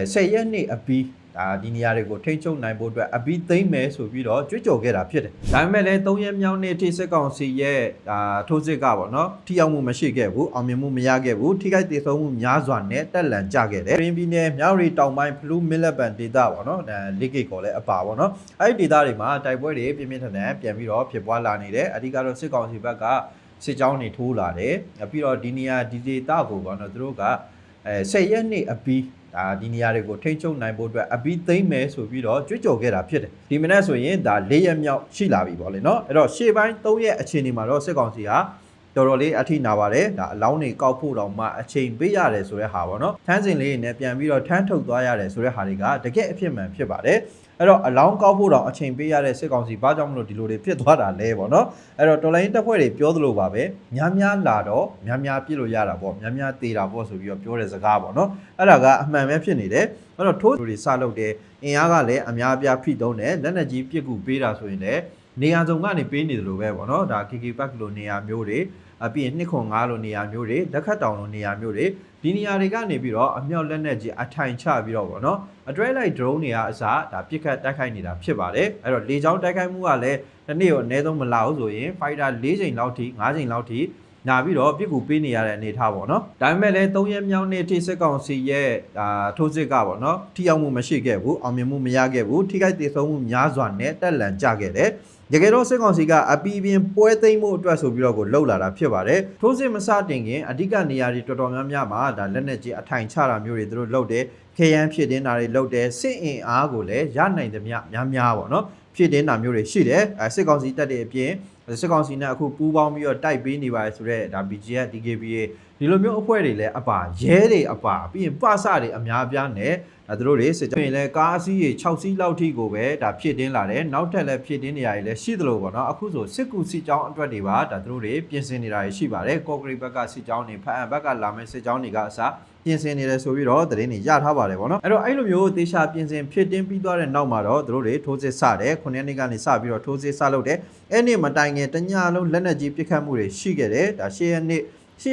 10 ရက်နေ့အပြီးဒါဒီနေရာတွေကိုထိန်းချုပ်နိုင်ဖို့အတွက်အပြီးသိမ်းမယ်ဆိုပြီးတော့ကြွေးကြော်ခဲ့တာဖြစ်တယ်။ဒါပေမဲ့လည်း3ရက်မြောက်နေ့ထိစစ်ကောင်စီရဲ့ထိုးစစ်ကပေါ့နော်ထိရောက်မှုမရှိခဲ့ဘူးအောင်မြင်မှုမရခဲ့ဘူးထိခိုက်ဒေဆုံးမှုများစွာနဲ့တက်လန်ကျခဲ့တယ်။ပြည်နယ်မြောက်ရီတောင်ပိုင်းဖလူးမစ်လက်ပံဒေသပေါ့နော်ဒါလိကိတ်ကောလည်းအပါပေါ့နော်အဲ့ဒီဒေသတွေမှာတိုက်ပွဲတွေပြင်းပြင်းထန်ထန်ပြန်ပြီးတော့ဖြစ်ပွားလာနေတယ်။အဓိကတော့စစ်ကောင်စီဘက်ကစစ်ကြောင်းတွေထိုးလာတယ်။ပြီးတော့ဒီနေရာဒီဒေသကိုပေါ့နော်သူတို့က10 ရက်နေ့အပြီးဒီနေရာတွေကိုထိန်းချုပ်နိုင်ဖို့အတွက်အပြီးသိမ်းမယ်ဆိုပြီးတော့ကြွေးကြော်ခဲ့တာဖြစ်တယ်ဒီမနေ့ဆိုရင်ဒါ4ရက်မြောက်ရှိလာပြီပေါ့လေเนาะအဲ့တော့ရှေ့ပိုင်း3ရက်အခြေအနေမှာတော့စစ်ကောင်စီကတော်တော်လေးအထိနာပါတယ်ဒါအလောင်းတွေကောက်ဖို့တောင်မှအချိန်ပေးရတယ်ဆိုတဲ့ဟာပေါ့နော်ထန်းစင်လေးနဲ့ပြန်ပြီးတော့ထန်းထုတ်သွားရတယ်ဆိုတဲ့ဟာတွေကတကယ်အဖြစ်မှန်ဖြစ်ပါတယ်အဲ့တော့အလောင်းကောက်ဖို့တောင်အချိန်ပေးရတဲ့စစ်ကောင်စီဘာကြောင့်မလို့ဒီလိုတွေဖြစ်သွားတာလဲပေါ့နော်အဲ့တော့တော်လိုင်းတပ်ဖွဲ့တွေပြောသလိုပါပဲများလာတော့များပြစ်လို့ရတာပေါ့များသေးတာပေါ့ဆိုပြီးတော့ပြောတဲ့စကားပေါ့နော်အဲ့ဒါကအမှန်ပဲဖြစ်နေတယ်အဲ့တော့ထိုးတွေစလုပ်တယ်အင်အားကလည်းအများအပြားဖိတုံးတယ်လက်နက်ကြီးပြစ်ကူပေးတာဆိုရင်လည်းနေရာစုံကနေပေးနေတယ်လို့ပဲပေါ့နော်ဒါ KK Park လိုနေရာမျိုးတွေပြီးရင်205လိုနေရာမျိုးတွေလက်ခတ်တောင်လိုနေရာမျိုးတွေဒီနေရာတွေကနေပြီးတော့အမြောက်လက်နက်ကြီးအထိုင်ချပြီးတော့ပေါ့နော်အတွဲလိုက် drone တွေကအစားဒါပြစ်ခတ်တိုက်ခိုက်နေတာဖြစ်ပါတယ်အဲ့တော့လေကြောင်းတိုက်ခိုက်မှုကလည်းတစ်နေ့ရောအနည်းဆုံးမလောက်ဆိုရင် fighter 4ချိန်လောက်ထိ5ချိန်လောက်ထိနာပြီးတော့ပြစ်ကူပေးနေရတဲ့အနေထားပေါ့နော်ဒါပေမဲ့လည်း3ရက်မြောက်နေ့ထိစစ်ကောင်စီရဲ့ထိုးစစ်ကပေါ့နော်ထိရောက်မှုမရှိခဲ့ဘူးအောင်မြင်မှုမရခဲ့ဘူးထိခိုက်ဒေဆုံးမှုများစွာနဲ့တက်လန်ကျခဲ့တယ်တကယ်တော့စစ်ကောင်စီကအပီးပြင်းပွဲသိမ်းမှုအတွက်ဆိုပြီးတော့ကိုလှုပ်လာတာဖြစ်ပါတယ်ထိုးစစ်မစတင်ခင်အဓိကနေရာတွေတော်တော်များများမှာဒါလက်နက်ကြီးအထိုင်ချတာမျိုးတွေသူတို့လှုပ်တယ်ခေရန်ဖြစ်တင်းတာတွေလှုပ်တယ်စစ်အင်အားကိုလည်းရနိုင်သမျှများပေါ့နော်ဖြစ်တင်းတာမျိုးတွေရှိတယ်စစ်ကောင်စီတပ်တွေအပြင်စစ်ကောင်စီနဲ့အခုပူးပေါင်းပြီးတော့တိုက်ပေးနေပါဆိုတော့ဒါ BGF DKBA ဒီလိုမျိုးအဖွဲ့တွေလည်းအပါရဲတွေအပါပြီးရင်ပစတွေအများပြားနဲ့သူတို့တွေစစ်ကြောင်းလည်းကားအစီးကြီး6စီးလောက်ထိကိုပဲဒါဖြစ်တင်းလာတယ်နောက်ထပ်လည်းဖြစ်တင်းနေရည်လည်းရှိသလိုပေါ့နော်အခုဆိုစစ်ကူစစ်ကြောင်းအတွက်တွေပါဒါသူတို့တွေပြင်ဆင်နေတာရှိပါတယ်ကော့ဂရိတ်ဘက်ကစစ်ကြောင်းတွေဖအံဘက်ကလာမယ့်စစ်ကြောင်းတွေကအစားပြင်ဆင်နေတယ်ဆိုပြီးတော့သတင်းတွေရထားပါတယ်ပေါ့နော်အဲ့တော့အဲ့လိုမျိုးတေချာပြင်ဆင်ဖြစ်တင်းပြီးသွားတဲ့နောက်မှာတော့သူတို့တွေထိုးစစ်စတယ်9ရက်နေ့ကနေစပြီးတော့ထိုးစစ်စလုပ်တယ်အဲ့နေ့မတိုင်ခင်တညလုံးလက်နက်ကြီးပစ်ခတ်မှုတွေရှိခဲ့တယ်ဒါ10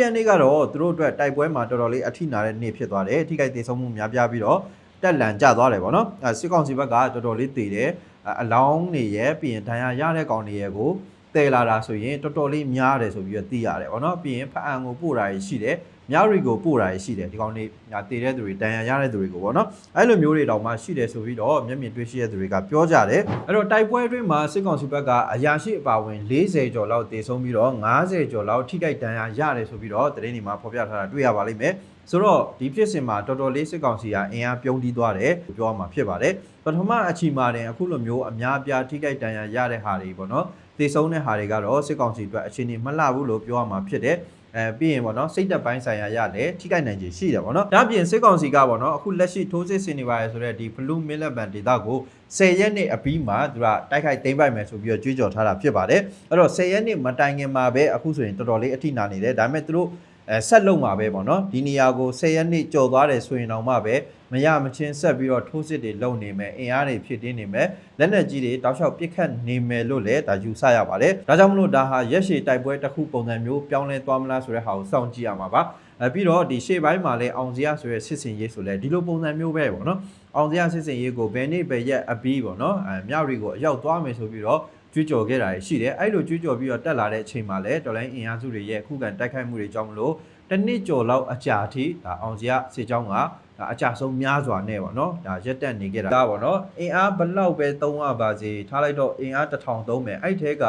ရက်နေ့ကတော့သူတို့အတွက်တိုက်ပွဲမှာတော်တော်လေးအထိနာတဲ့နေ့ဖြစ်သွားတယ်ထိခိုက်ဒေဆုံးမှုများပြားပြီးတော့တက်လန်ကျသွားတယ်ပေါ့နော်စစ်ကောင်စီဘက်ကတော်တော်လေးတည်တယ်အလောင်းတွေရဲ့ပြီးရင်ဒဏ်ရာရတဲ့ကောင်တွေရဲ့ကိုတည်လာတာဆိုရင်တော်တော်လေးများတယ်ဆိုပြီးတော့သိရတယ်ပေါ့နော်ပြီးရင်ဖအံကိုပို့တာရှိတယ်မြောက်ရီကိုပို့တာရှိတယ်ဒီကောင်တွေတည်တဲ့သူတွေဒဏ်ရာရတဲ့သူတွေကိုပေါ့နော်အဲ့လိုမျိုးတွေတောင်မှရှိတယ်ဆိုပြီးတော့မျက်မြင်တွေ့ရှိတဲ့သူတွေကပြောကြတယ်အဲ့တော့တိုက်ပွဲအတွင်းမှာစစ်ကောင်စီဘက်ကအရာရှိအပါဝင်40ကျော်လောက်တည်ဆုံးပြီးတော့50ကျော်လောက်ထိခိုက်ဒဏ်ရာရတယ်ဆိုပြီးတော့သတင်းတွေမှာဖော်ပြထားတာတွေ့ရပါလိမ့်မယ်ဆိုတော့ဒီဖြစ်စဉ်မှာတော်တော်လေးစစ်ကောင်စီကအင်အားပြုံးတီးသွားတယ်ပြောရမှာဖြစ်ပါတယ်ပထမအချိန်မှာတင်အခုလိုမျိုးအများအပြားထိခိုက်ဒဏ်ရာရတဲ့ဟာတွေပေါ့နော်တည်ဆုံးတဲ့ဟာတွေကတော့စစ်ကောင်စီအတွက်အခြေအနေမလှဘူးလို့ပြောရမှာဖြစ်တယ်ပြီးရင်ပေါ့နော်စိတ်သက်ပိုင်းဆိုင်ရာရတယ်ထိခိုက်နိုင်ခြေရှိတယ်ပေါ့နော်ဒါပြင်စစ်ကောင်စီကပေါ့နော်အခုလက်ရှိထိုးစစ်ဆင်နေပါရဆိုတဲ့ဒီဘလူးမစ်လက်ပံဒေသကို10ရက်နေ့အပြီးမှာသူကတိုက်ခိုက်သိမ်းပိုက်မယ်ဆိုပြီးတော့ကြွေးကြော်ထားတာဖြစ်ပါတယ်အဲ့တော့10ရက်နေ့မတိုင်ခင်မှာပဲအခုဆိုရင်တော်တော်လေးအထိနာနေတယ်ဒါပေမဲ့သူတို့ဆက်လုံမှာပဲပေါ့နော်ဒီနေရာကို10ရက်နေ့ကြော်သွားတယ်ဆိုရင်တော့မှပဲမရမချင်းဆက်ပြီးတော့ထိုးစစ်တွေလုပ်နေမယ်အင်အားတွေဖြစ်တင်းနေမယ်လက်နက်ကြီးတွေတောက်လျှောက်ပစ်ခတ်နေမယ်လို့လည်းဒါယူဆရပါတယ်ဒါကြောင့်မလို့ဒါဟာရက်ရှည်တိုက်ပွဲတစ်ခုပုံစံမျိုးပြောင်းလဲသွားမလားဆိုတဲ့ဟာကိုစောင့်ကြည့်ရမှာပါပြီးတော့ဒီရှေ့ပိုင်းမှာလည်းအောင်စရာဆိုတဲ့စစ်စင်ရေးဆိုလဲဒီလိုပုံစံမျိုးပဲပေါ့နော်အောင်စရာစစ်စင်ရေးကိုဘယ်နေ့ပဲရက်အပြီးပေါ့နော်မြောက်တွေကိုအရောက်သွားမယ်ဆိုပြီးတော့ကြွေးကြော်ခဲ့တာရှိတယ်အဲ့လိုကြွေးကြော်ပြီးတော့တက်လာတဲ့အချိန်မှာလည်းတော်လိုင်းအင်အားစုတွေရဲ့ခုခံတိုက်ခိုက်မှုတွေကြောင့်မလို့တနစ်ကျော်လောက်အကြာအထိဒါအောင်စရာစစ်ကြောင်းကအကြဆုံးများစွာနဲ့ပေါ့နော်ဒါရက်တက်နေကြတာပေါ့နော်အင်အားဘလောက်ပဲသုံးရပါစေထားလိုက်တော့အင်အား1000သုံးမယ်အဲ့ထဲက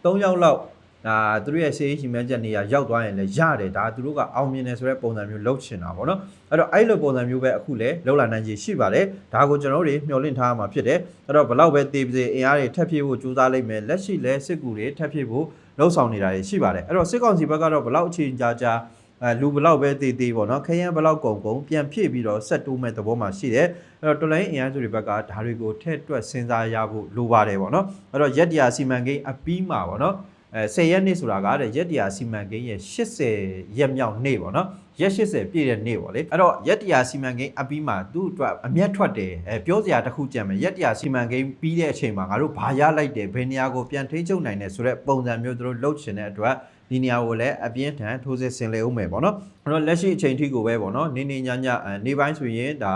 3ယောက်လောက်ဒါသူတို့ရဲ့စေးရှိမှန်းချက်နေရရောက်သွားရင်လည်းရတယ်ဒါသူတို့ကအောင်မြင်တယ်ဆိုတဲ့ပုံစံမျိုးလုပ်ချင်တာပေါ့နော်အဲ့တော့အဲ့လိုပုံစံမျိုးပဲအခုလည်းလောက်လာနိုင်ခြေရှိပါတယ်ဒါကိုကျွန်တော်တို့မျှော်လင့်ထားရမှာဖြစ်တယ်အဲ့တော့ဘလောက်ပဲတေးပါစေအင်အားတွေထပ်ဖြည့်ဖို့ကြိုးစားလိုက်မယ်လက်ရှိလဲစစ်ကူတွေထပ်ဖြည့်ဖို့လှုံ့ဆော်နေတာရှိပါတယ်အဲ့တော့စစ်ကောင်စီဘက်ကတော့ဘလောက်အချိန်ကြာလူဘလောက်ပဲတည်ပေါ့နော်ခရမ်းဘလောက်ကုန်ပြန်ဖြည့်ပြီးတော့ဆက်တိုးမဲ့သဘောမှာရှိတယ်အဲ့တော့တော်လိုင်းအင်အားစုတွေဘက်ကဒါတွေကိုထည့်တွက်စဉ်းစားရဖို့လိုပါတယ်ပေါ့နော်အဲ့တော့ရက်တရာစီမံကိန်းအပြီးမှာပေါ့နော်10ရက်နေ့ဆိုတာကတဲ့ရက်တရာစီမံကိန်းရဲ့80ရက်မြောက်နေ့ပေါ့နော်ရက်80ပြည့်တဲ့နေ့ပေါ့လေအဲ့တော့ရက်တရာစီမံကိန်းအပြီးမှာသူ့အတွက်အမျက်ထွက်တယ်ပြောစရာတစ်ခုကြံမယ်ရက်တရာစီမံကိန်းပြီးတဲ့အချိန်မှာငါတို့ဘာရလိုက်တယ်ဘယ်နေရာကိုပြန်ထိန်းချုပ်နိုင်တယ်ဆိုတဲ့ပုံစံမျိုးတို့လှုပ်ချင်တဲ့အတွက်ဒီနေရာကိုလည်းအပြင်းထန်ထိုးစစ်ဆင်လေဦးမယ်ပေါ့နော်အဲ့တော့လက်ရှိအချိန်ထိကိုပဲပေါ့နော်နေညနေပိုင်းဆိုရင်ဒါ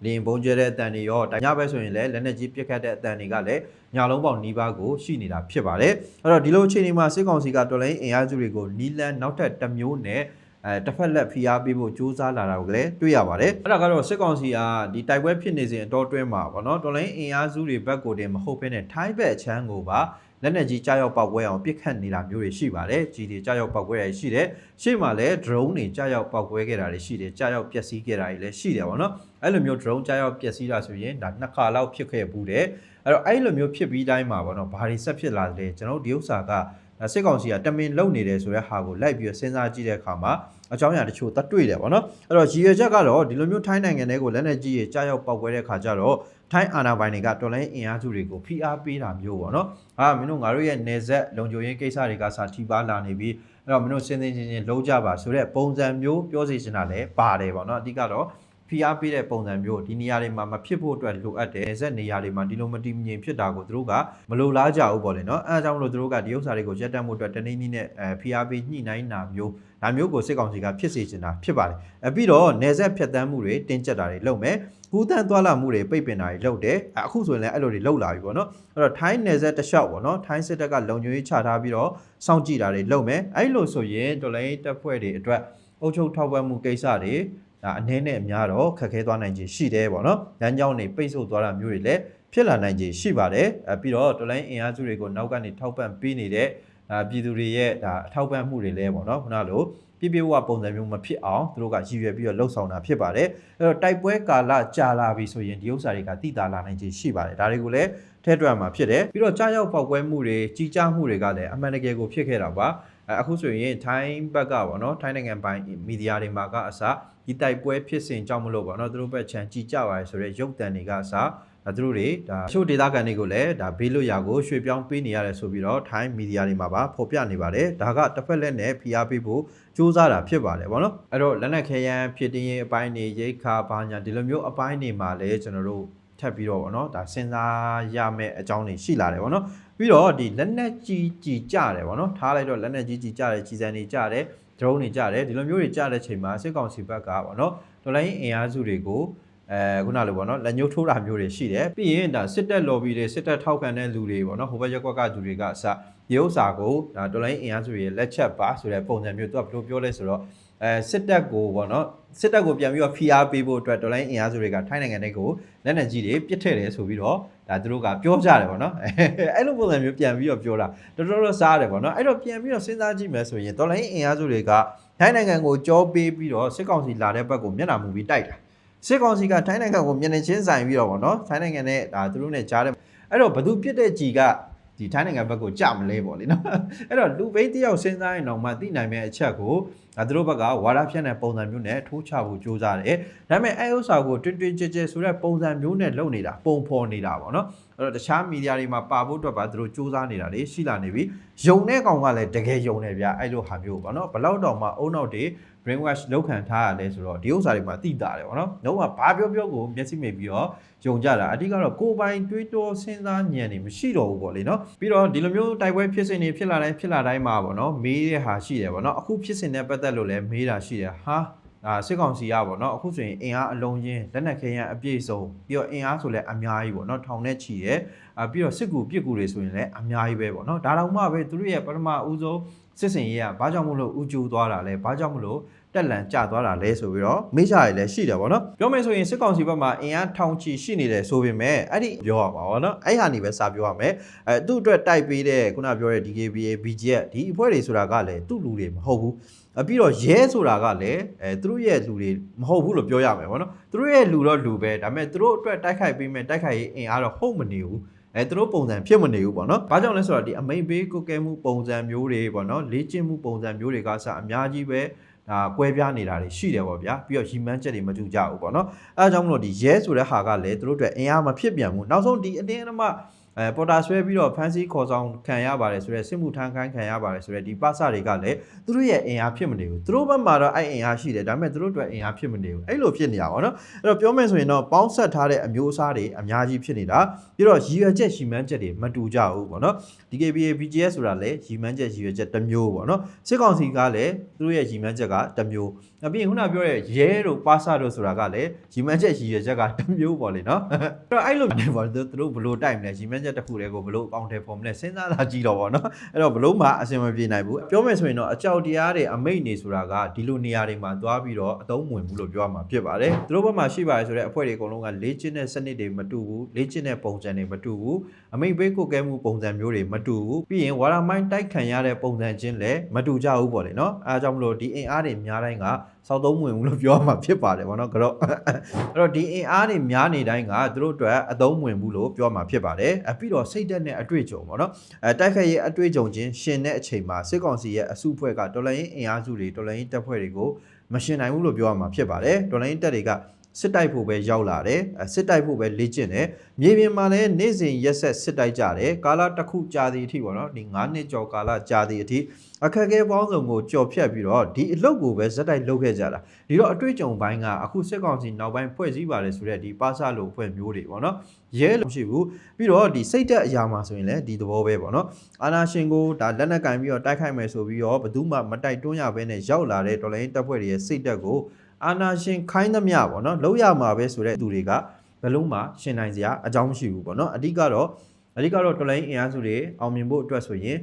လင်းဘုံကျတဲ့အတန်တွေရောညဘက်ဆိုရင်လည်းလက်နက်ကြီးပစ်ခတ်တဲ့အတန်တွေကလည်းညလုံးပေါက်နီးပါးကိုရှိနေတာဖြစ်ပါတယ်အဲ့တော့ဒီလိုအခြေအနေမှာစစ်ကောင်စီကတော်လိုင်းအင်အားစုတွေကိုနီလန်နောက်ထပ်တစ်မျိုးနဲ့တစ်ဖက်လက်ဖိအားပေးဖို့စူးစမ်းလာတာကိုလည်းတွေ့ရပါတယ်အဲ့ဒါကတော့စစ်ကောင်စီကဒီတိုက်ပွဲဖြစ်နေစဉ်အတော်တွင်းမှာပေါ့နော်တော်လိုင်းအင်အားစုတွေဘက်ကိုတင်မဟုတ်ဘဲနဲ့ထိုင်းဘက်အချမ်းကိုပါလက်နက်ကြီးကြားရောက်ပောက်ကွဲအောင်ပစ်ခတ်နေတာမျိုးတွေရှိပါတယ်ကြီးတွေကြားရောက်ပောက်ကွဲရရှိတယ်ရှေ့မှာလည်း drone တွေကြားရောက်ပောက်ကွဲခဲ့တာတွေရှိတယ်ကြားရောက်ပျက်စီးခဲ့တာတွေလည်းရှိတယ်ပေါ့နော်အဲ့လိုမျိုး drone ကြားရောက်ပျက်စီးတာဆိုရင်ဒါနှစ်ခါလောက်ဖြစ်ခဲ့ဘူးတယ်အဲ့တော့အဲ့လိုမျိုးဖြစ်ပြီးတိုင်းမှာပေါ့နော်ဘာတွေဆက်ဖြစ်လာလဲကျွန်တော်တို့ဒီဥစ္စာကစစ်ကောင်စီကတမင်လုံနေတယ်ဆိုတဲ့ဟာကိုလိုက်ပြီးစဉ်းစားကြည့်တဲ့အခါမှာအကြောင်းအရာတချို့တတွေ့တယ်ပေါ့နော်အဲ့တော့ရည်ရွယ်ချက်ကတော့ဒီလိုမျိုးထိုင်းနိုင်ငံတွေကိုလက်နက်ကြီးတွေကြားရောက်ပောက်ကွဲတဲ့အခါကျတော့ထိုင်းအာဏာပိုင်တွေကတော်လိုင်းအင်အားစုတွေကိုဖိအားပေးတာမျိုးပေါ့နော်မင်းတို့ငါတို့ရဲ့နေဆက်လုံခြုံရေးကိစ္စတွေကစာထိပါလာနေပြီးအဲ့တော့မင်းတို့စဉ်းစားချင်းလုံးကြပါဆိုတဲ့ပုံစံမျိုးပြောစီချင်တာလည်းပါတယ်ပေါ့နော်အဓိကတော့ဖိအားပေးတဲ့ပုံစံမျိုးဒီနေရာတွေမှာမဖြစ်ဖို့အတွက်လိုအပ်တယ်ဇက်နေရာတွေမှာဒီလိုမတည်ငြိမ်ဖြစ်တာကိုသူတို့ကမလိုလားကြဘူးပေါ့လေနော်အဲအကြောင်းမလို့သူတို့ကဒီဥစ္စာတွေကိုရက်တန့်မှုအတွက်တနည်းနည်းနဲ့ဖိအားပေးညှိနှိုင်းတာမျိုးဒါမျိုးကိုစစ်ကောင်စီကဖြစ်စေချင်တာဖြစ်ပါတယ်ပြီးတော့နေဆက်ဖြတ်တန်းမှုတွေတင်းကျပ်တာတွေလုပ်မယ်ကူးတန်းသွားလာမှုတွေပိတ်ပင်တာတွေလုပ်တယ်အခုဆိုရင်လည်းအဲ့လိုတွေလုပ်လာပြီပေါ့နော်အဲ့တော့ထိုင်းနေဆက်တစ်လျှောက်ပေါ့နော်ထိုင်းစစ်တပ်ကလုံခြုံရေးချထားပြီးတော့စောင့်ကြည့်တာတွေလုပ်မယ်အဲ့လိုဆိုရင်တော်လိုင်းတပ်ဖွဲ့တွေအတွက်အုပ်ချုပ်ထောက်ပံ့မှုကိစ္စတွေအနည်းနဲ့အများတော့ခက်ခဲသွားနိုင်ခြင်းရှိတယ်ပေါ့နော်။လမ်းကြောင်းတွေပိတ်ဆို့သွားတာမျိုးတွေလည်းဖြစ်လာနိုင်ခြင်းရှိပါတယ်။ပြီးတော့တော်လိုင်းအင်အားစုတွေကိုနောက်ကနေထောက်ပံ့ပေးနေတဲ့ပြည်သူတွေရဲ့အထောက်ပံ့မှုတွေလည်းပေါ့နော်။ခုနလိုပြဝပုံစံမျိုးမဖြစ်အောင်သူတို့ကရည်ရွယ်ပြီးတော့လှုပ်ဆောင်တာဖြစ်ပါတယ်။အဲ့တော့တိုက်ပွဲကာလကြာလာပြီဆိုရင်ဒီဥစ္စာတွေကတိတာလာနိုင်ခြင်းရှိပါတယ်။ဒါတွေကိုလည်းထဲတွက်မှာဖြစ်တယ်။ပြီးတော့ကြားရောက်ပေါက်ကွဲမှုတွေကြီးကြားမှုတွေကလည်းအမှန်တကယ်ကိုဖြစ်ခဲ့တာပါ။အခုဆိုရင်ထိုင်းဘက်ကပေါ့နော်ထိုင်းနိုင်ငံပိုင်းမီဒီယာတွေမှာကအစဒီတိုက်ပွဲဖြစ်စဉ်ကြောင့်မလို့ပေါ့နော်သူတို့ဘက်ချန်ကြည်ကြပါရဆိုတဲ့ရုပ်တံတွေကအစသူတို့တွေဒါချို့ဒေသခံတွေကိုလည်းဒါဘေးလွတ်ရာကိုရွှေ့ပြောင်းပေးနေရတယ်ဆိုပြီးတော့ထိုင်းမီဒီယာတွေမှာပါဖော်ပြနေပါတယ်ဒါကတစ်ဖက်လက်နဲ့ဖိအားပေးဖို့စူးစမ်းတာဖြစ်ပါတယ်ပေါ့နော်အဲ့တော့လက်နက်ခဲယမ်းဖြစ်တင်းရင်အပိုင်းတွေရိတ်ခါဘာညာဒီလိုမျိုးအပိုင်းတွေမှာလည်းကျွန်တော်တို့ထပ်ပြီးတော့ပေါ့နော်ဒါစဉ်းစားရမယ့်အကြောင်းတွေရှိလာတယ်ပေါ့နော်ပြီးတော့ဒီလက်နက်ကြီးကြတယ်ပေါ့နော်ထားလိုက်တော့လက်နက်ကြီးကြတယ်ကြီးစံတွေကြတယ်drone တွေကြတယ်ဒီလိုမျိုးတွေကြတဲ့ချိန်မှာစစ်ကောင်စီဘက်ကပေါ့နော်တော်လိုင်းအင်အားစုတွေကိုခုနလိုပေါ့နော်လက်ညှိုးထိုးတာမျိုးတွေရှိတယ်ပြီးရင်ဒါစစ်တပ် lobby တွေစစ်တပ်ထောက်ခံတဲ့လူတွေပေါ့နော်ဟိုဘက်ရက်ကွက်ကလူတွေကအစဒီဥစ္စာကိုဒါတော်လိုင်းအင်အားစုတွေလက်ချက်ပါဆိုတဲ့ပုံစံမျိုးသူကဘယ်လိုပြောလဲဆိုတော့စစ်တပ်ကိုပေါ့နော်စစ်တပ်ကိုပြန်ပြီးတော့ဖိအားပေးဖို့အတွက်တော်လိုင်းအင်အားစုတွေကထိုင်းနိုင်ငံတွေကိုလက်နက်ကြီးတွေပစ်ထည့်တယ်ဆိုပြီးတော့ဒါသူတို့ကပြောကြတယ်ပေါ့နော်အဲ့လိုပုံစံမျိုးပြန်ပြီးတော့ပြောတာတော်တော်စားတယ်ပေါ့နော်အဲ့တော့ပြန်ပြီးတော့စဉ်းစားကြည့်မယ်ဆိုရင်တော်လိုင်းအင်အားစုတွေကထိုင်းနိုင်ငံကိုကြောပေးပြီးတော့စစ်ကောင်စီလာတဲ့ဘက်ကိုမျက်နှာမူပြီးတိုက်တာစစ်ကောင်စီကထိုင်းနိုင်ငံကိုမျက်နှာချင်းဆိုင်ပြီးတော့ပေါ့နော်ထိုင်းနိုင်ငံနဲ့ဒါသူတို့နဲ့ကြားတယ်အဲ့တော့ဘသူပြစ်တဲ့ကြီးကဒီထိုင်းနိုင်ငံဘက်ကိုကြမလဲပေါ့လေနော်အဲ့တော့လူဘိန်းတယောက်စဉ်းစားရင်တော့မှသိနိုင်မယ့်အချက်ကိုသူတို့ဘက်ကဝါဒဖြန့်တဲ့ပုံစံမျိုးနဲ့ထိုးချဖို့ကြိုးစားတယ်ဒါပေမဲ့အဲဥစ္စာကိုတွင်တွင်ကြဲကြဲဆိုတဲ့ပုံစံမျိုးနဲ့လုပ်နေတာပုံဖော်နေတာပေါ့နော်အဲ့တော့တခြားမီဒီယာတွေမှာပါဖို့အတွက်ပါသူတို့စူးစမ်းနေတာလေရှိလာနေပြီယုံတဲ့ကောင်ကလည်းတကယ်ယုံတယ်ဗျအဲ့လိုဟာမျိုးပေါ့နော်ဘလောက်တောင်မှအုံနောက်တွေ brainwash လောက်ခံထားရလဲဆိုတော့ဒီဥစ္စာတွေမှာသိတာတယ်ပေါ့နော်လုံးဝဘာပြောကိုမျက်စိမိတ်ပြီးတော့ယုံကြတာအတိကတော့ကိုယ်ပိုင်တွေးတောစဉ်းစားဉာဏ်တွေမရှိတော့ဘူးပေါ့လေနော်ပြီးတော့ဒီလိုမျိုးတိုက်ပွဲဖြစ်စဉ်တွေဖြစ်လာတိုင်းမှာပေါ့နော်မေးတဲ့ဟာရှိတယ်ပေါ့နော်အခုဖြစ်စဉ်နဲ့ပတ်သက်လို့လည်းမေးတာရှိတယ်ဟာစစ်ကောင်စီကပေါ့နော်အခုဆိုရင်အင်အားအလုံးချင်းလက်နက်ခဲယမ်းအပြည့်စုံပြီးတော့အင်အားဆိုလည်းအများကြီးပေါ့နော်ထောင်နဲ့ချီတယ်ပြီးတော့စစ်ကူပြစ်ကူတွေဆိုရင်လည်းအများကြီးပဲပေါ့နော်ဒါတောင်မှပဲသူတို့ရဲ့ပထမဦးဆုံးစစ်စင်ရေးကဘာကြောင့်မလို့ဥကျူသွားတာလဲဘာကြောင့်မလို့တက်လန်ကျသွားတာလဲဆိုပြီးတော့မေးကြရလည်းရှိတယ်ပေါ့နော်ပြောမယ်ဆိုရင်စစ်ကောင်စီဘက်မှာအင်အားထောင်ချီရှိနေတယ်ဆိုပေမဲ့အဲ့ဒီပြောရပါပေါ့နော်အဲ့ဟာနေပဲစာပြောရမယ်သူ့အတွက်တိုက်ပေးတဲ့ခုနပြောတဲ့ DKBA BGF ဒီအဖွဲ့တွေဆိုတာကလည်းသူ့လူတွေမဟုတ်ဘူးပြီးတော့ရဲဆိုတာကလည်းသူတို့ရဲ့လူတွေမဟုတ်ဘူးလို့ပြောရမယ်ပေါ့နော်သူတို့ရဲ့လူတော့လူပဲဒါပေမဲ့သူတို့အတွက်တိုက်ခိုက်ပေးမဲ့တိုက်ခိုက်ရေးအင်အားတော့ဟုတ်မနေဘူးသူတို့ပုံစံဖြစ်မနေဘူးပေါ့နော်။ဘာကြောင့်လဲဆိုတော့ဒီအမိန်ပေးကုတ်ကဲမှုပုံစံမျိုးတွေပေါ့နော်။လေ့ကျင့်မှုပုံစံမျိုးတွေကစအများကြီးပဲဒါကွဲပြားနေတာတွေရှိတယ်ပေါ့ဗျာ။ပြီးတော့ရီမန်းချက်တွေမတူကြဘူးပေါ့နော်။အဲဒါကြောင့်မလို့ဒီရဲဆိုတဲ့ဟာကလည်းသူတို့အတွက်အင်အားမဖြစ်ပြန်ဘူး။နောက်ဆုံးဒီအတင်းအဓမ္မ ပေါ်တာဆွဲပြီးတော့ဖန်စီခေါ်ဆောင်ခံရပါတယ်ဆိုတဲ့စစ်မှုထမ်းခိုင်းခံရပါတယ်ဆိုတဲ့ဒီပါစတွေကလည်းသူတို့ရဲ့အင်အားဖြစ်မနေဘူးသူတို့ဘက်မှာတော့အဲ့အင်အားရှိတယ်ဒါပေမဲ့သူတို့အတွက်အင်အားဖြစ်မနေဘူးအဲ့လိုဖြစ်နေတာပေါ့နော်အဲ့တော့ပြောမယ်ဆိုရင်တော့ပေါင်းဆက်ထားတဲ့အမျိုးအစားတွေအများကြီးဖြစ်နေတာပြီးတော့ရည်ရွယ်ချက်ရှီမန်းချက်တွေမတူကြဘူးပေါ့နော် DKBA BGS ဆိုတာလည်းရည်မှန်းချက်ရည်ရွယ်ချက်တစ်မျိုးပေါ့နော်စစ်ကောင်စီကလည်းသူတို့ရဲ့ရည်မှန်းချက်ကတစ်မျိုးပြီးရင်ခုနပြောတဲ့ရဲတို့ပါစတို့ဆိုတာကလည်းရည်မှန်းချက်ရည်ရွယ်ချက်ကတစ်မျိုးပေါ့လေနော်အဲ့တော့အဲ့လိုနေပေါ့သူတို့ဘလို့တိုက်မလဲရည်မှန်းချက်တစ်ခုတည်းကိုဘလို့အကောင့်ထဲပေါ်မလဲစဉ်းစားလာကြည့်တော့ပေါ့နော်အဲ့တော့ဘလို့မှအဆင်မပြေနိုင်ဘူးပြောမယ်ဆိုရင်တော့အကြောက်တရားတွေအမိတ်နေဆိုတာကဒီလိုနေရာတွေမှာသွားပြီးတော့အသုံးဝင်ဘူးလို့ပြောရမှာဖြစ်ပါတယ်သူတို့ဘက်မှာရှိပါတယ်ဆိုတဲ့အဖွဲ့တွေအကုန်လုံးကလေ့ကျင့်တဲ့စနစ်တွေမတူဘူးလေ့ကျင့်တဲ့ပုံစံတွေမတူဘူးအမိတ်ပေးကိုကဲမှုပုံစံမျိုးတွေမတူဘူးပြီးရင်ဝါရမိုင်းတိုက်ခံရတဲ့ပုံစံချင်းလည်းမတူကြဘူးပေါ့လေနော်အဲဒါကြောင့်မလို့ဒီအင်အားတွေများတိုင်းကစောက်သုံးဝင်ဘူးလို့ပြောရမှာဖြစ်ပါတယ်ဗောနော်ကတော့အဲ့တော့ဒီအင်အားတွေများနေတိုင်းကသူတို့အတွက်အသုံးဝင်ဘူးလို့ပြောမှာဖြစ်ပါတယ်ပြီးတော့စိတ်သက်နဲ့အတွေ့အကြုံဗောနော်တိုက်ခိုက်ရေးအတွေ့အကြုံချင်းရှင်တဲ့အချိန်မှာစစ်ကောင်စီရဲ့အစုအဖွဲ့ကတော်လှန်ရေးအင်အားစုတွေတော်လှန်ရေးတပ်ဖွဲ့တွေကိုမရှင်နိုင်ဘူးလို့ပြောရမှာဖြစ်ပါတယ်တော်လှန်ရေးတပ်တွေကစစ်တိုက်ဖို့ပဲရောက်လာတယ်စစ်တိုက်ဖို့ပဲလေ့ကျင့်တယ်မြေပြင်မှာလည်းနေ့စဉ်ရက်ဆက်စစ်တိုက်ကြတယ်ကာလတစ်ခုကြာသည်အထိပေါ့နော်ဒီ9နှစ်ကျော်ကာလကြာသည်အထိအခက်အခဲပေါင်းစုံကိုကြော်ဖြတ်ပြီးတော့ဒီအလုပ်ကိုပဲဇက်တိုက်လုပ်ခဲ့ကြတာဒီတော့အတွေ့အကြုံပိုင်းကအခုစစ်ကောင်စီနောက်ပိုင်းဖွဲ့စည်းပါတယ်ဆိုတဲ့ဒီပါစလိုဖွဲ့မျိုးတွေပေါ့နော်ရဲလို့ရှိဘူးပြီးတော့ဒီစိတ်သက်အရာမှာဆိုရင်လည်းဒီသဘောပဲပေါ့နော်အာနာရှင်ကိုဒါလက်နက်ကင်ပြီးတော့တိုက်ခိုက်မယ်ဆိုပြီးတော့ဘယ်သူမှမတိုက်တွန်းရဘဲနဲ့ရောက်လာတဲ့တော်လိုင်းတပ်ဖွဲ့တွေရဲ့စိတ်သက်ကိုအာနာရှင်ခိုင်းသမျှပေါ့နော်လောက်ရမှာပဲဆိုတဲ့သူတွေကဘယ်လုံးမှရှင်နိုင်စရာအကြောင်းမရှိဘူးပေါ့နော်အဓိကတော့တော်လိုင်းအင်အားစုတွေအောင်မြင်ဖို့အတွက်ဆိုရင်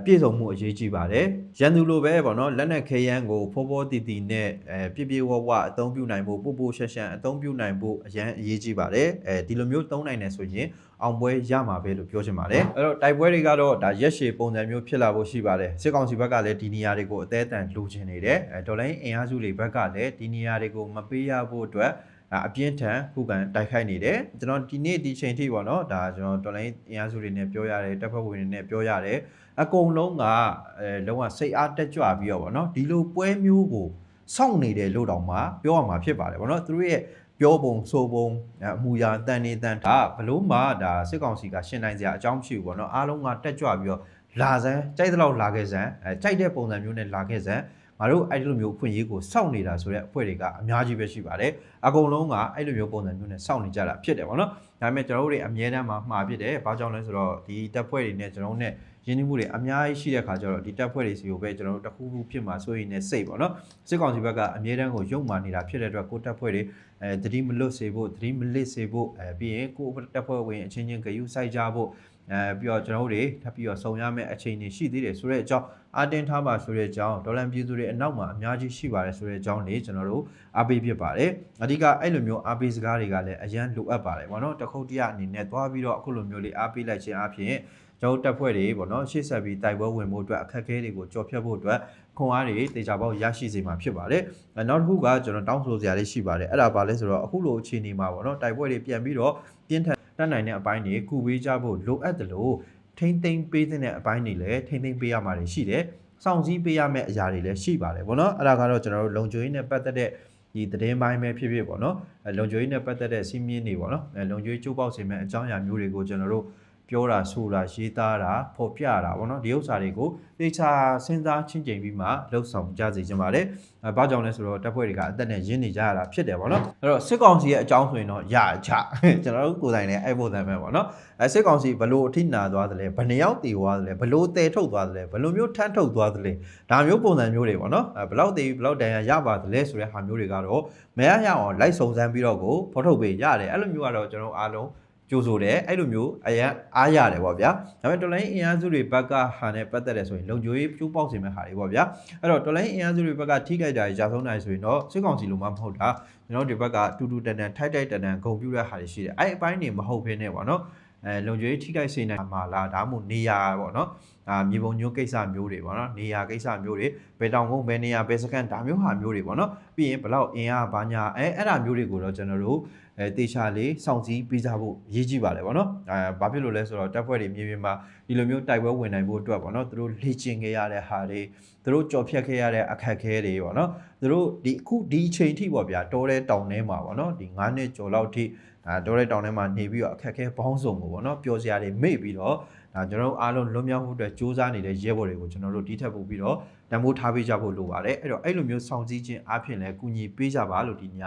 ပြည့်စုံမှုအရေးကြီးပါတယ်ရန်သူလိုပဲပေါ့နော်လက်နက်ခဲယမ်းကိုဖောဖောတီတီနဲ့ပြပြဝဝအသုံးပြုနိုင်ဖို့ပို့ပို့ရှက်ရှက်အသုံးပြုနိုင်ဖို့အရန်အရေးကြီးပါတယ်ဒီလိုမျိုးသုံးနိုင်တယ်ဆိုရင်အောင်ပွဲရမှာပဲလို့ပြောချင်ပါတယ်အဲ့တော့တိုက်ပွဲတွေကတော့ဒါရက်ရှည်ပုံစံမျိုးဖြစ်လာဖို့ရှိပါတယ်စစ်ကောင်စီဘက်ကလည်းဒီနေရာတွေကိုအသေးအတန်လိုချင်နေတယ်ဒေါ်လာအင်အားစုတွေဘက်ကလည်းဒီနေရာတွေကိုမပေးရဖို့အတွက်အပြင်းထန်ခုခံတိုက်ခိုက်နေတယ်ကျွန်တော်ဒီနေ့ဒီချိန်ထိပေါ့နော်ဒါကျွန်တော်တော်လိုင်းအင်အားစုတွေနဲ့ပြောရတယ်တပ်ဖွဲ့ဝင်တွေနဲ့ပြောရတယ်အကုန်လုံးကလုံးဝစိတ်အားတက်ကြွပြီးတော့ပေါ့နော်ဒီလိုပွဲမျိုးကိုစောင့်နေတယ်လို့တောင်မှပြောရမှာဖြစ်ပါတယ်ပေါ့နော်သူတို့ရဲ့ပြောပုံဆိုပုံအမူအရာတန်နေတန်တာဘလို့မှဒါစစ်ကောင်စီကရှင်းနိုင်စရာအကြောင်းမရှိဘူးပေါ့နော်အားလုံးကတက်ကြွပြီးတော့လာစမ်းကြိုက်တဲ့လောက်လာခဲ့စမ်းကြိုက်တဲ့ပုံစံမျိုးနဲ့လာခဲ့စမ်းငါတို့အဲ့လိုမျိုးအခွင့်အရေးကိုစောင့်နေတာဆိုတဲ့အဖွဲ့တွေကအများကြီးပဲရှိပါတယ်အကုန်လုံးကအဲ့လိုမျိုးပုံစံမျိုးနဲ့စောင့်နေကြတာဖြစ်တယ်ပေါ့နော်ဒါပေမဲ့ကျွန်တော်တို့တွေအမြဲတမ်းမှာဖြစ်တယ်ဘာကြောင့်လဲဆိုတော့ဒီတပ်ဖွဲ့တွေနဲ့ကျွန်တော်တို့နဲ့ရင်းနှီးမှုတွေအများကြီးရှိတဲ့ခါကျတော့ဒီတပ်ဖွဲ့တွေစီကိုပဲကျွန်တော်တို့တစ်ခုခုဖြစ်မှာဆိုရင်လည်းစိတ်ပေါ့နော်စစ်ကောင်စီဘက်ကအမြဲတမ်းကိုရုပ်မာနေတာဖြစ်တဲ့အတွက်ကိုတပ်ဖွဲ့တွေသတိမလွတ်စေဖို့သတိမလစ်စေဖို့ပြီးရင်ကိုတပ်ဖွဲ့ဝင်အချင်းချင်းဂရုစိုက်ကြဖို့ပြီးတော့ကျွန်တော်တို့တွေထပ်ပြီးတော့ဆုံရမယ့်အခြေအနေရှိသေးတယ်ဆိုတဲ့အကြောင်းအတင်းထားပါဆိုတဲ့အကြောင်းဒေါ်လာပြည်သူတွေအနောက်မှာအများကြီးရှိပါတယ်ဆိုတဲ့အကြောင်းလေးကျွန်တော်တို့အားပေးဖြစ်ပါတယ်အဓိကအဲ့လိုမျိုးအားပေးစကားတွေကလည်းအရန်လိုအပ်ပါတယ်ဗောနော်တခုတ်တရအနေနဲ့သွားပြီးတော့အခုလိုမျိုးလေးအားပေးလိုက်ခြင်းအပြင်ကျွန်တော်တပ်ဖွဲ့တွေပေါ့နော်ရှေ့ဆက်ပြီးတိုက်ပွဲဝင်ဖို့အတွက်အခက်အခဲတွေကိုကြော်ဖြတ်ဖို့အတွက်ခွန်အားတွေတေချာပေါက်ရရှိစေမှာဖြစ်ပါတယ်နောက်တစ်ခုကကျွန်တော်တောင်းဆိုစရာလေးရှိပါတယ်အဲ့ဒါပါလဲဆိုတော့အခုလိုအခြေအနေမှာပေါ့နော်တိုက်ပွဲတွေပြန်ပြီးတော့ပြင်းထန်တတ်နိုင်တဲ့အပိုင်းတွေကုပေးကြဖို့လိုအပ်တယ်လို့ထိမ့်သိမ့်ပေးတဲ့အပိုင်းတွေလည်းထိမ့်သိမ့်ပေးရမှာရှိတယ်စောင့်စည်းပေးရမယ့်အရာတွေလည်းရှိပါတယ်ပေါ့နော်အဲ့ဒါကတော့ကျွန်တော်တို့လုံခြုံရေးနဲ့ပတ်သက်တဲ့ဒီသတင်းပိုင်းပဲဖြစ်ဖြစ်ပေါ့နော်လုံခြုံရေးနဲ့ပတ်သက်တဲ့စီးမြင်တွေပေါ့နော်လုံခြုံရေးကျိုးပေါက်စေမယ့်အကြောင်းအရာမျိုးတွေကိုကျွန်တော်တို့ပြောတာဆိုတာရေးသားတာဖော်ပြတာပေါ့နော်ဒီဥစ္စာတွေကိုသေချာစဉ်းစားချင်းချိန်ပြီးမှလှုပ်ဆောင်ကြစေချင်ပါတယ်။ဘာကြောင့်လဲဆိုတော့တပ်ဖွဲ့တွေကအသက်နဲ့ရင်းနေကြရတာဖြစ်တယ်ပေါ့နော်။အဲ့တော့စစ်ကောင်စီရဲ့အကြောင်းဆိုရင်တော့ရချကျွန်တော်တို့ကိုယ်တိုင်လည်းအဲ့ပုံစံပဲပေါ့နော်။စစ်ကောင်စီဘလို့အထိနာသွားသလဲဘယ်နှယောက်တည်သွားသလဲဘလို့တဲထုတ်သွားသလဲဘလို့မျိုးထမ်းထုတ်သွားသလဲဒါမျိုးပုံစံမျိုးတွေပေါ့နော်။ဘလောက်တည်ဘလောက်တန်ရပါသလဲဆိုတဲ့ဟာမျိုးတွေကတော့မရရအောင်လိုက်စုံစမ်းပြီးတော့ကိုဖော်ထုတ်ပေးရတယ်အဲ့လိုမျိုးကတော့ကျွန်တော်အားလုံးကြိုးဆိုတယ်အဲ့လိုမျိုးအရန်အားရတယ်ပေါ့ဗျာဒါပေမဲ့တော်လိုင်းအင်အားစုတွေဘက်ကဟာနဲ့ပတ်သက်တယ်ဆိုရင်လုံခြုံရေးပြိုးပေါက်စေမယ့်ဟာတွေပေါ့ဗျာအဲ့တော့တော်လိုင်းအင်အားစုတွေဘက်ကထိခိုက်တာကြာဆုံးနိုင်ဆိုရင်တော့စစ်ကောင်စီလိုမှမဟုတ်တာကျွန်တော်ဒီဘက်ကတူတူတန်တန်ထိုက်ထိုက်တန်တန်ဂုံပြူတဲ့ဟာတွေရှိတယ်အဲ့အပိုင်းတွေမဟုတ်ဘဲနဲ့ပေါ့နော်လုံခြုံရေးထိခိုက်စေနိုင်မှာလားဒါမှမဟုတ်နေရာပေါ့နော်မြေပုံညိုးကိစ္စမျိုးတွေပေါ့နော်နေရာကိစ္စမျိုးတွေဘယ်တောင်ကုန်းဘယ်နေရာဘယ်စကန်ဒါမျိုးဟာမျိုးတွေပေါ့နော်ပြီးရင်ဘလောက်အင်အားဘာညာအဲ့ဒါမျိုးတွေကိုတော့ကျွန်တော်တို့ တေချာလေးစောင့်စည်းပေးကြဖို့အရေးကြီးပါတယ်ဗောနော်ဘာဖြစ်လို့လဲဆိုတော့တပ်ဖွဲ့တွေမြေပြင်မှာဒီလိုမျိုးတိုက်ပွဲဝင်နိုင်ဖို့အတွက်ဗောနော်သူတို့လေ့ကျင့်ခဲ့ရတဲ့ဟာတွေသူတို့ကြော်ဖြတ်ခဲ့ရတဲ့အခက်အခဲတွေဗောနော်သူတို့ဒီအချိန်ထိပေါ့ဗျာတောတဲ့တောင်ထဲမှာဗောနော်ဒီ9နှစ်ကျော်လောက်ထိတောတဲ့တောင်ထဲမှာနေပြီးတော့အခက်အခဲပေါင်းစုံကိုဗောနော်ပျော်စရာတွေမေ့ပြီးတော့ကျွန်တော်တို့အားလုံးလွတ်မြောက်မှုအတွက်စူးစမ်းနေတဲ့ရဲဘော်တွေကိုကျွန်တော်တို့ဒီထက်ပိုပြီးတော့တန်ဖိုးထားပေးကြဖို့လိုပါတယ်အဲ့တော့အဲ့လိုမျိုးစောင့်စည်းခြင်းအပြင်လည်းကူညီပေးကြပါလို့ဒီည